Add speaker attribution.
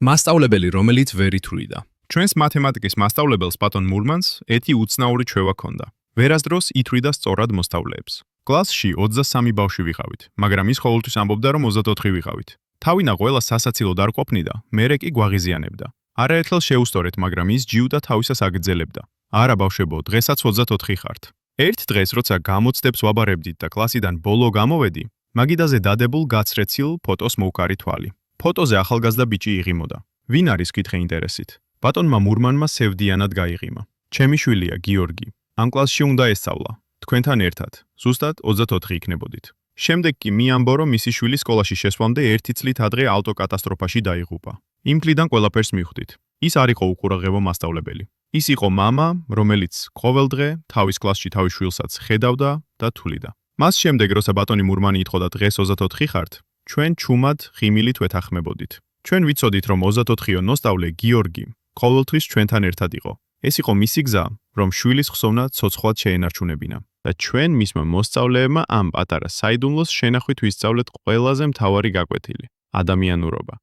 Speaker 1: მასწავლებელი, რომელიც ვერ ითვლიდა.
Speaker 2: ჩვენს მათემატიკის მასწავლებელს ბატონ მურმანს ეთი უცნაური ჩვევა ჰქონდა. ვერასდროს ითვლიდა სწორად მოსწავლეებს. კლასში 23 ბავშვი ვიყავით, მაგრამ ის ყოველთვის ამბობდა, რომ 24 ვიყავით. თავინა ყველა სასაცილოდ არ ყოფნიდა, მერე კი გვაღიზიანებდა. არაერთხელ შეუსწორეთ, მაგრამ ის ჯიუტა თავისას აგრძელებდა. არა ბავშვებო, დღესაც 24 ხართ. ერთ დღეს, როცა გამოცდებს ვაბარებდით და კლასიდან ბოლო გამოვედი, მაგიდაზე დადებულ გაცრეცილ ფოტოს მოვკარი თვალი. ფოტოზე ახალგაზრდა ბიჭი იღიმოდა. ვინ არის კითხე ინტერესით? ბატონმა მურმანმა სევდიანად გაიღიმა. ჩემი შვილია გიორგი. ამ კლასში უნდა ესწავლა. თქვენთან ერთად, ზუსტად 24 იქნებოდით. შემდეგ კი მიამბო, რომ მისი შვილი სკოლაში შესვლამდე 1 წლით ადრე ავტოკატასტროფაში დაიღუპა. იმ წლიდან ყველაფერს მივხვდით. ის არ იყო უყურაღებო მასწავლებელი. ის იყო მამა, რომელიც ყოველდღე თავის კლასში თავის შვილსაც ხედავდა და თვლიდა. მას შემდეგ, როცა ბატონი მურმანი ითხოვდა დღეს 24 ხართ, ჩვენ ჩუმად ღიმილით ვეთანხმებოდით. ჩვენ ვიცოდით, რომ 24-იო მოსწავლე გიორგი ყოველთვის ჩვენთან ერთად იყო. ეს იყო მისი გზა, რომ შვილის ხსოვნა ცოცხლად შეენარჩუნებინა. და ჩვენ მისმა მოსწავლეებმა ამ პატარა საიდუმლოს შენახვით ვისწავლეთ ყველაზე მთავარი გაკვეთილი: ადამიანურობა.